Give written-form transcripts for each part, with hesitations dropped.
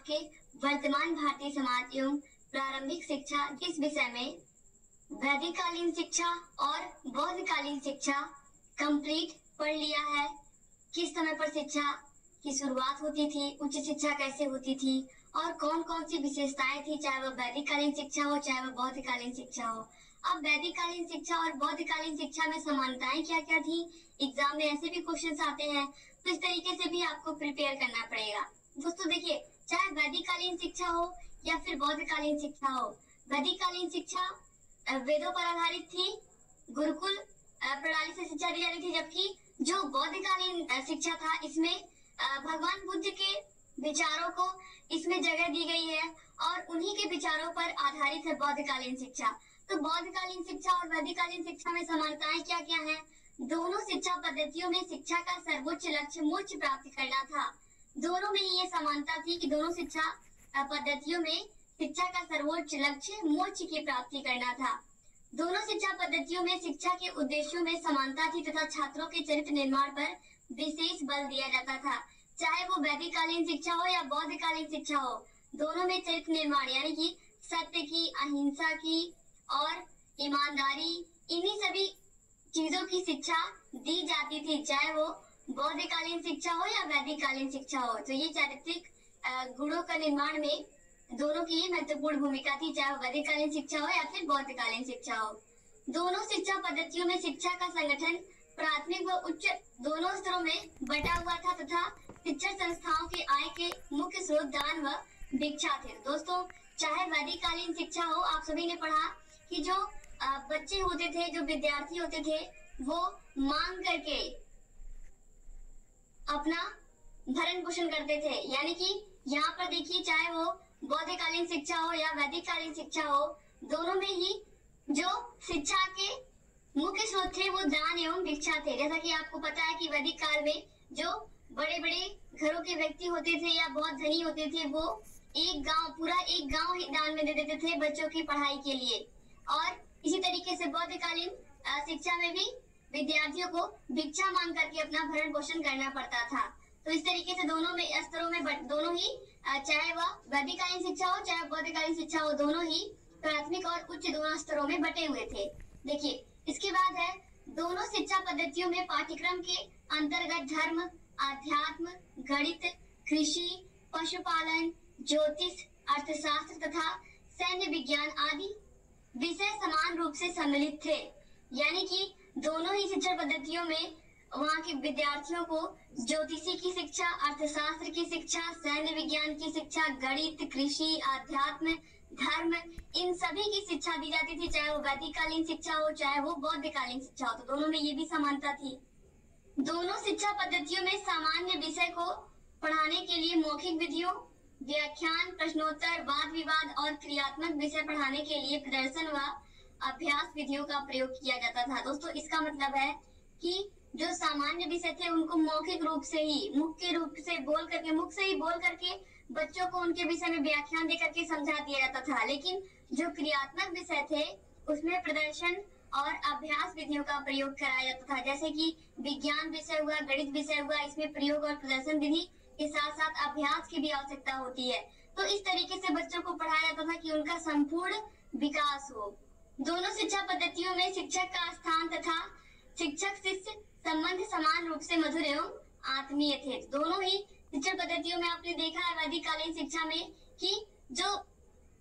आपके वर्तमान भारतीय समाज एवं प्रारंभिक शिक्षा जिस विषय में वैदिककालीन शिक्षा और बौद्धकालीन शिक्षा कंप्लीट पढ़ लिया है। किस समय पर शिक्षा की शुरुआत होती थी, उच्च शिक्षा कैसे होती थी और कौन कौन सी विशेषताएं थी, चाहे वह वैदिककालीन शिक्षा हो चाहे वह बौद्धकालीन शिक्षा हो। अब वैदिककालीन शिक्षा और बौद्धकालीन शिक्षा में समानताएं क्या क्या थी, एग्जाम में ऐसे भी क्वेश्चंस आते हैं, तो इस तरीके से भी आपको प्रिपेयर करना पड़ेगा। दोस्तों देखिए, चाहे वैदिककालीन शिक्षा हो या फिर बौद्धकालीन शिक्षा हो, वैदिककालीन शिक्षा वेदों पर आधारित थी, गुरुकुल प्रणाली से शिक्षा दी जाती थी, जबकि जो बौद्धकालीन शिक्षा था इसमें भगवान बुद्ध के विचारों को इसमें जगह दी गई है और उन्हीं के विचारों पर आधारित है बौद्धकालीन शिक्षा। तो बौद्धकालीन शिक्षा और वैदिककालीन शिक्षा में समानताएं क्या क्या है? दोनों शिक्षा पद्धतियों में शिक्षा का सर्वोच्च लक्ष्य मोक्ष प्राप्त करना था। दोनों में ये समानता थी कि दोनों शिक्षा पद्धतियों में शिक्षा का सर्वोच्च लक्ष्य मोक्ष की प्राप्ति करना था। दोनों शिक्षा पद्धतियों में शिक्षा के उद्देश्यों में समानता थी तथा छात्रों के चरित्र निर्माण पर विशेष बल दिया जाता था। चाहे वो वैदिककालीन शिक्षा हो या बौद्धकालीन शिक्षा हो, दोनों में चरित्र निर्माण यानी कि सत्य की, अहिंसा की और ईमानदारी, इन्हीं सभी चीजों की शिक्षा दी जाती थी, चाहे वो बौद्धकालीन शिक्षा हो या वैदिककालीन शिक्षा हो। तो ये चारित्रिक गुणों का निर्माण में दोनों की ये महत्वपूर्ण भूमिका थी, चाहे वैदिककालीन शिक्षा हो या फिर बौद्धकालीन शिक्षा हो। दोनों शिक्षा पद्धतियों में शिक्षा का संगठन प्राथमिक व उच्च दोनों स्तरों में बटा हुआ था तथा शिक्षण संस्थाओं के आय के मुख्य स्रोत दान व भिक्षा थे। दोस्तों, चाहे वैदिककालीन शिक्षा हो, आप सभी ने पढ़ा कि जो बच्चे होते थे, जो विद्यार्थी होते थे, वो मांग करके अपना भरण पोषण करते थे। यानी कि यहाँ पर देखिए, चाहे वो बौद्धकालीन शिक्षा हो या वैदिककालीन शिक्षा हो, दोनों में ही जो शिक्षा के मुख्य स्रोत थे वो दान एवं भिक्षा थे। जैसा कि आपको पता है कि वैदिक काल में जो बड़े बड़े घरों के व्यक्ति होते थे या बहुत धनी होते थे, वो पूरा एक गांव ही दान में दे देते थे बच्चों की पढ़ाई के लिए। और इसी तरीके से बौद्धकालीन शिक्षा में भी विद्यार्थियों को भिक्षा मांग करके अपना भरण पोषण करना पड़ता था। तो इस तरीके से दोनों में स्तरों में दोनों ही, चाहे वह वैदिककालीन शिक्षा हो चाहे बौद्धकालीन शिक्षा हो, दोनों ही प्राथमिक और उच्च दोनों स्तरों में बटे हुए थे। देखिए, इसके बाद है दोनों शिक्षा पद्धतियों में पाठ्यक्रम के अंतर्गत धर्म, आध्यात्म, गणित, कृषि, पशुपालन, ज्योतिष, अर्थशास्त्र तथा सैन्य विज्ञान आदि विषय समान रूप से सम्मिलित थे। यानी कि दोनों ही शिक्षा पद्धतियों में वहाँ के विद्यार्थियों को ज्योतिषी की शिक्षा, अर्थशास्त्र की शिक्षा, सैन्य विज्ञान की शिक्षा, गणित, कृषि, आध्यात्म, धर्म, इन सभी की शिक्षा दी जाती थी, चाहे वो वैदिककालीन शिक्षा हो चाहे वो बौद्धकालीन शिक्षा हो। तो दोनों में ये भी समानता थी। दोनों शिक्षा पद्धतियों में सामान्य विषय को पढ़ाने के लिए मौखिक विधियों, व्याख्यान, प्रश्नोत्तर, वाद विवाद और क्रियात्मक विषय पढ़ाने के लिए प्रदर्शन व अभ्यास विधियों का प्रयोग किया जाता था। दोस्तों, इसका मतलब है कि जो सामान्य विषय थे उनको मौखिक रूप से ही, मुख से ही बोल करके बच्चों को उनके विषय में व्याख्यान देकर के समझा दिया जाता था। लेकिन जो क्रियात्मक विषय थे उसमें प्रदर्शन और अभ्यास विधियों का प्रयोग कराया जाता था। जैसे कि विज्ञान विषय हुआ, गणित विषय हुआ, इसमें प्रयोग और प्रदर्शन विधि के साथ साथ अभ्यास की भी आवश्यकता होती है। तो इस तरीके से बच्चों को पढ़ाया जाता था कि उनका संपूर्ण विकास हो। दोनों शिक्षा पद्धतियों में शिक्षक का स्थान तथा शिक्षक शिष्य संबंध समान रूप से मधुर एवं आत्मीय थे। दोनों ही शिक्षा पद्धतियों में आपने देखा है वैदिककालीन शिक्षा में कि जो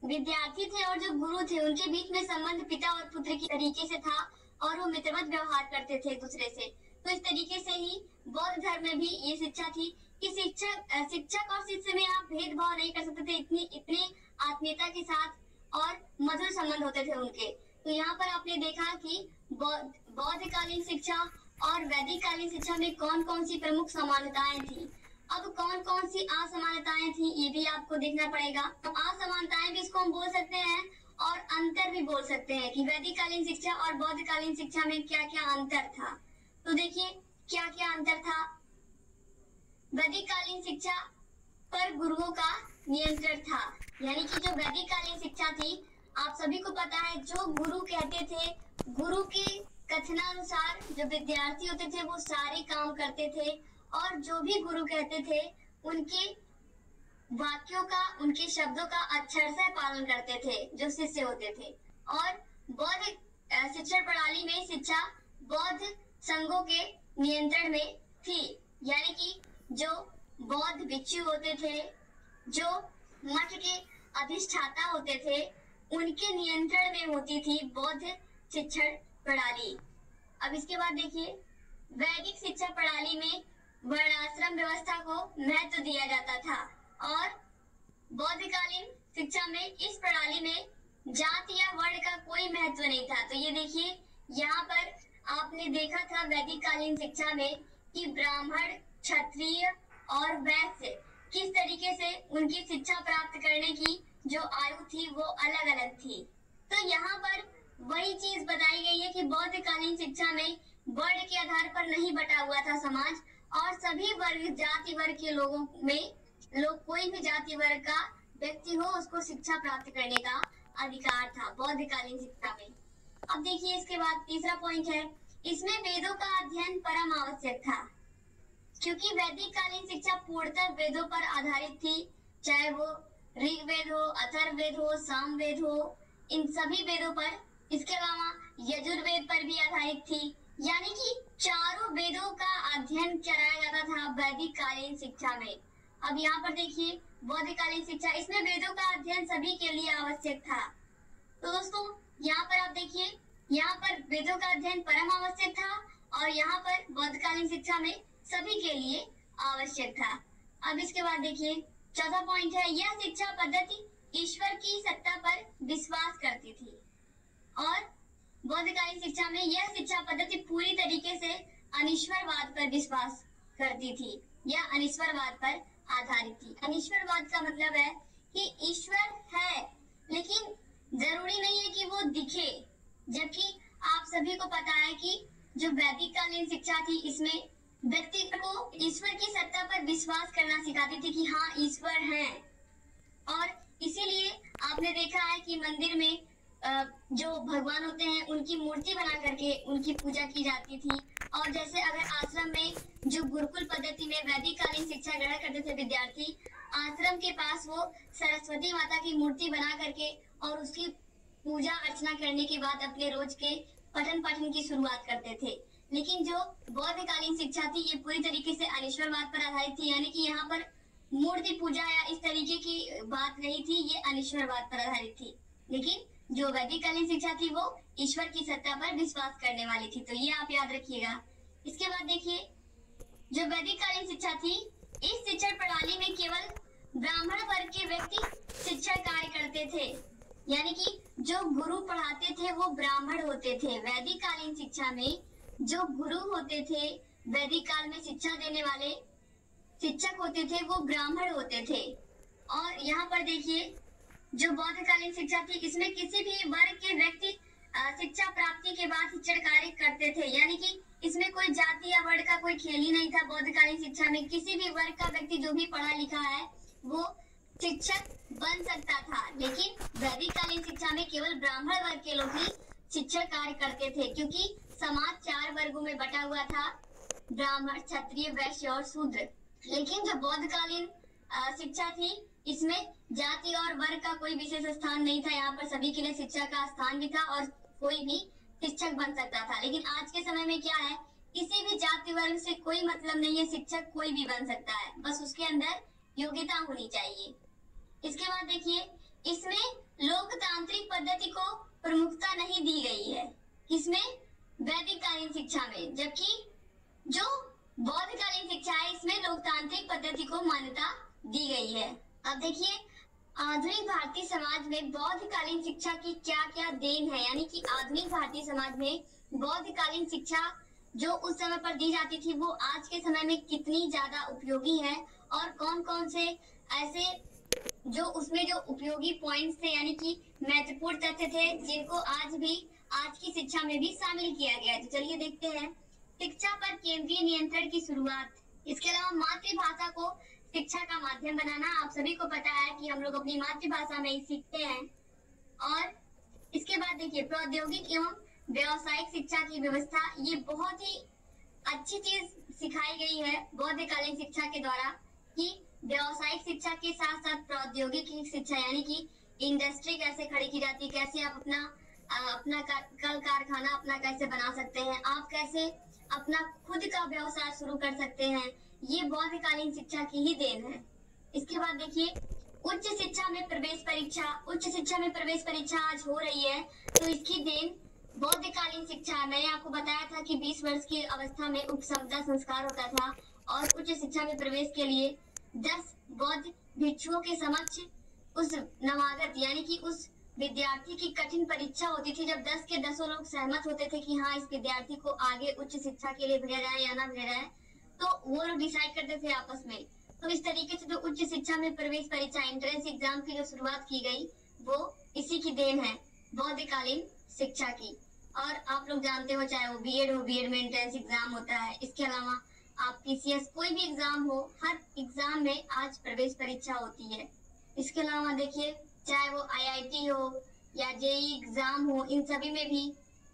विद्यार्थी थे और जो गुरु थे उनके बीच में संबंध पिता और पुत्र की तरीके से था और वो मित्रवत व्यवहार करते थे एक दूसरे से। तो इस तरीके से ही बौद्ध धर्म में भी ये शिक्षा थी कि शिक्षक और शिष्य में आप भेदभाव नहीं कर सकते थे, इतनी आत्मीयता के साथ और मधुर संबंध होते थे उनके। तो यहाँ पर आपने देखा कि बौद्धकालीन शिक्षा और वैदिककालीन शिक्षा में कौन कौन सी प्रमुख समानताएं थी। अब कौन कौन सी असमानताएं थी ये भी आपको देखना पड़ेगा। तो असमानताएं भी इसको हम बोल सकते हैं और अंतर भी बोल सकते हैं कि वैदिककालीन शिक्षा और बौद्धकालीन शिक्षा में क्या क्या अंतर था। तो देखिए क्या क्या अंतर था। वैदिककालीन शिक्षा पर गुरुओं का नियंत्रण था, यानी कि जो वैदिककालीन शिक्षा थी आप सभी को पता है, जो गुरु कहते थे, गुरु के कथनानुसार जो विद्यार्थी होते थे वो सारे काम करते थे और जो भी गुरु कहते थे उनके वाक्यों का, उनके शब्दों का अक्षर से पालन करते थे जो शिष्य होते थे। और बौद्ध शिक्षण प्रणाली में शिक्षा बौद्ध संघों के नियंत्रण में थी, यानी कि जो बौद्ध भिक्षु होते थे, जो मठ के अधिष्ठाता होते थे, उनके नियंत्रण में होती थी बौद्ध शिक्षण प्रणाली। अब इसके बाद देखिए, वैदिक शिक्षा प्रणाली में वर्णाश्रम व्यवस्था को महत्व दिया जाता था और बौद्धकालीन शिक्षा में इस प्रणाली में जाति या वर्ण का कोई महत्व नहीं था। तो ये देखिए, यहाँ पर आपने देखा था वैदिक कालीन शिक्षा में कि ब्राह्मण, क्षत्रिय और वैश्य किस तरीके से उनकी शिक्षा प्राप्त करने की जो आयु थी वो अलग अलग थी। तो यहाँ पर वही चीज बताई गई है कि बौद्धकालीन शिक्षा में वर्ण के आधार पर नहीं बटा हुआ था समाज, और सभी वर्ग, जाति वर्ग के लोगों में कोई भी जाति वर्ग का व्यक्ति हो, उसको शिक्षा प्राप्त करने का अधिकार था बौद्धकालीन शिक्षा में। अब देखिए, इसके बाद तीसरा पॉइंट है, इसमें वेदों का अध्ययन परम आवश्यक था, क्योंकि वैदिक कालीन शिक्षा पूर्णतः वेदों पर आधारित थी, चाहे वो ऋग्वेद हो, अथर्ववेद हो, सामवेद हो, इन सभी वेदों पर। इसके अलावा यजुर्वेद पर भी आधारित थी, यानी कि चारों वेदों का अध्ययन कराया जाता था वैदिक कालीन शिक्षा में। अब यहाँ पर देखिए, बौद्धकालीन शिक्षा, इसमें वेदों का अध्ययन सभी के लिए आवश्यक था। तो दोस्तों, यहाँ पर आप देखिए, यहाँ पर वेदों का अध्ययन परम आवश्यक था और यहाँ पर बौद्धकालीन शिक्षा में सभी के लिए आवश्यक था। अब इसके बाद देखिए, चौथा पॉइंट है, यह शिक्षा पद्धति ईश्वर की सत्ता पर विश्वास करती थी और बौद्धकालीन शिक्षा में यह शिक्षा पद्धति पूरी तरीके से अनिश्वरवाद पर विश्वास करती थी या अनिश्वरवाद पर आधारित थी। अनिश्वरवाद का मतलब है कि ईश्वर है, लेकिन जरूरी नहीं है कि वो दिखे, जबकि आप सभी को पता है कि जो वैदिक कालीन शिक्षा थी, इसमें व्यक्ति को ईश्वर की सत्ता पर विश्वास करना सिखाती थी कि हाँ, ईश्वर है। और इसीलिए आपने देखा है कि मंदिर में जो भगवान होते हैं उनकी मूर्ति बना करके उनकी पूजा की जाती थी। और जैसे अगर आश्रम में जो गुरुकुल पद्धति में वैदिक कालीन शिक्षा ग्रहण करते थे विद्यार्थी, आश्रम के पास वो सरस्वती माता की मूर्ति बना करके और उसकी पूजा अर्चना करने के बाद अपने रोज के पठन पाठन की शुरुआत करते थे। लेकिन जो बौद्धकालीन शिक्षा थी, ये पूरी तरीके से अनिश्वरवाद पर आधारित थी, यानी कि यहाँ पर मूर्ति पूजा या इस तरीके की बात नहीं थी, ये अनिश्वरवाद पर आधारित थी। लेकिन जो वैदिक कालीन शिक्षा थी वो ईश्वर की सत्ता पर विश्वास करने वाली थी। तो ये आप याद रखिएगा। इसके बाद देखिए, जो वैदिक कालीन शिक्षा थी, इस शिक्षण प्रणाली में केवल ब्राह्मण वर्ग के व्यक्ति शिक्षण कार्य करते थे, यानी कि जो गुरु पढ़ाते थे वो ब्राह्मण होते थे। वैदिक कालीन शिक्षा में जो गुरु होते थे, वैदिक काल में शिक्षा देने वाले शिक्षक होते थे, वो ब्राह्मण होते थे। और यहाँ पर देखिए, जो बौद्धकालीन शिक्षा थी, इसमें किसी भी वर्ग के व्यक्ति शिक्षा प्राप्ति के बाद शिक्षण कार्य करते थे, यानी कि इसमें कोई जाति या वर्ण का कोई खेल ही नहीं था। बौद्धकालीन शिक्षा में किसी भी वर्ग का व्यक्ति जो भी पढ़ा लिखा है वो शिक्षक बन सकता था, लेकिन वैदिक कालीन शिक्षा में केवल ब्राह्मण वर्ग के लोग ही शिक्षण कार्य करते थे, क्योंकि समाज 4 वर्गों में बटा हुआ था, ब्राह्मण, क्षत्रिय, वैश्य और शूद्र। लेकिन जो बौद्धकालीन शिक्षा थी, इसमें जाति और वर्ग का कोई विशेष स्थान नहीं था। यहाँ पर सभी के लिए शिक्षा का स्थान भी था और कोई भी शिक्षक बन सकता था। लेकिन आज के समय में क्या है, किसी भी जाति वर्ग से कोई मतलब नहीं है, शिक्षक कोई भी बन सकता है, बस उसके अंदर योग्यता होनी चाहिए। इसके बाद देखिए, इसमें लोकतांत्रिक पद्धति को प्रमुखता नहीं दी गई है, इसमें वैदिक कालीन शिक्षा में, जबकि जो बौद्धकालीन शिक्षा है इसमें लोकतांत्रिक पद्धति को मान्यता दी गई है। अब देखिए, आधुनिक भारतीय समाज में बौद्धकालीन शिक्षा की क्या क्या देन है, यानी कि आधुनिक भारतीय समाज में बौद्धकालीन शिक्षा जो उस समय पर दी जाती थी वो आज के समय में कितनी ज्यादा उपयोगी है, और कौन कौन से ऐसे जो उसमें जो उपयोगी पॉइंट्स थे, यानी कि महत्वपूर्ण तथ्य थे, जिनको आज भी आज की शिक्षा में भी शामिल किया गया है। तो चलिए देखते हैं। शिक्षा पर केंद्रीय नियंत्रण की शुरुआत। इसके अलावा मातृभाषा को शिक्षा का माध्यम बनाना। आप सभी को पता है कि हम लोग अपनी मातृभाषा में ही सीखते हैं। और इसके बाद देखिए, प्रौद्योगिक एवं व्यावसायिक शिक्षा की व्यवस्था, ये बहुत ही अच्छी चीज सिखाई गई है बौद्धकालीन शिक्षा के द्वारा, कि व्यावसायिक शिक्षा के साथ साथ प्रौद्योगिकी शिक्षा यानी कि इंडस्ट्री कैसे खड़ी की जाती है, कैसे आप अपना कल कारखाना अपना कैसे बना सकते हैं, आप कैसे अपना खुद का व्यवसाय शुरू कर सकते हैं, ये बौद्धकालीन शिक्षा की ही देन है। इसके बाद देखिए उच्च शिक्षा में प्रवेश परीक्षा आज हो रही है, तो इसकी देन बौद्धकालीन शिक्षा। मैंने आपको बताया था कि 20 वर्ष की अवस्था में उपसंपदा संस्कार होता था और उच्च शिक्षा में प्रवेश के लिए 10 बौद्ध भिक्षुओं के समक्ष उस नवागत यानी कि उस विद्यार्थी की कठिन परीक्षा होती थी, जब 10 के 10 लोग सहमत होते थे कि हाँ इस विद्यार्थी को आगे उच्च शिक्षा के लिए भेजा जाए या ना भेजा जाए, तो वो लोग डिसाइड करते थे आपस में। तो इस तरीके से जो उच्च शिक्षा में प्रवेश परीक्षा एंट्रेंस एग्जाम की जो शुरुआत की गई वो इसी की देन है, बौद्धकालीन शिक्षा की। और आप लोग जानते हो चाहे वो बीएड हो, बीएड में एंट्रेंस एग्जाम होता है। इसके अलावा आप पीसीएस कोई भी एग्जाम हो, हर एग्जाम में आज प्रवेश परीक्षा होती है। इसके अलावा देखिए चाहे वो आईआईटी हो या जेई एग्जाम हो, इन सभी में भी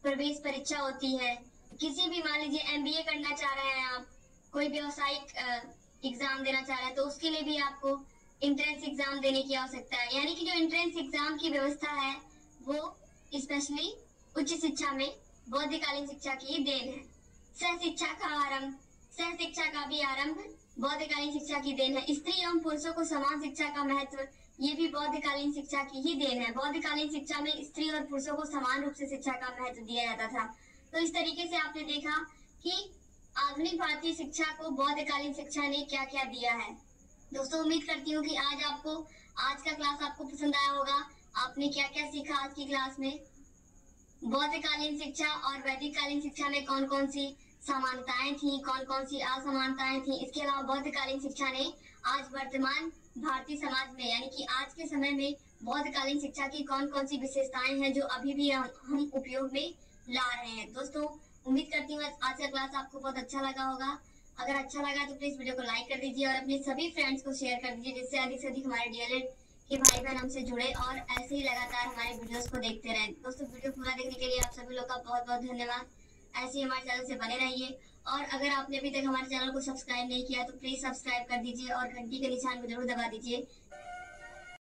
प्रवेश परीक्षा होती है। किसी भी मान लीजिए एमबीए करना चाह रहे हैं आप, कोई व्यवसायिक एग्जाम देना चाह रहे हैं, तो उसके लिए भी आपको एंट्रेंस एग्जाम देने की आवश्यकता है। यानी कि जो एंट्रेंस एग्जाम की व्यवस्था है वो स्पेशली उच्च शिक्षा में बौद्धकालीन शिक्षा की देन है। सहशिक्षा का भी आरंभ बौद्धकालीन शिक्षा की देन है। स्त्री एवं पुरुषों को समान शिक्षा का महत्व, ये भी बौद्धकालीन शिक्षा की ही देन है। बौद्धकालीन शिक्षा में स्त्री और पुरुषों को समान रूप से शिक्षा का महत्व दिया जाता था। तो इस तरीके से आपने देखा कि आधुनिक भारतीय शिक्षा को बौद्धकालीन शिक्षा ने क्या क्या दिया है। दोस्तों उम्मीद करती हूँ कि आज का क्लास आपको पसंद आया होगा। आपने क्या क्या सीखा आज की क्लास में, बौद्धकालीन शिक्षा और वैदिक कालीन शिक्षा में कौन कौन सी समानताएं थी, कौन कौन सी असमानताएं थी। इसके अलावा बौद्धकालीन शिक्षा ने आज वर्तमान भारतीय समाज में यानी कि आज के समय में बौद्धकालीन शिक्षा की कौन कौन सी विशेषताएं हैं जो अभी भी हम उपयोग में ला रहे हैं। दोस्तों उम्मीद करती हूँ आज का क्लास आपको बहुत अच्छा लगा होगा। अगर अच्छा लगा तो प्लीज वीडियो को लाइक कर दीजिए और अपने सभी फ्रेंड्स को शेयर कर दीजिए, जिससे अधिक से अधिक हमारे डीएलएड के भाई बहन हमसे जुड़े और ऐसे ही लगातार हमारे वीडियोस को देखते रहें। दोस्तों वीडियो पूरा देखने के लिए आप सभी लोग का बहुत बहुत धन्यवाद। ऐसे ही हमारे चैनल से बने रहिए और अगर आपने अभी तक हमारे चैनल को सब्सक्राइब नहीं किया तो प्लीज सब्सक्राइब कर दीजिए और घंटी के निशान को जरूर दबा दीजिए,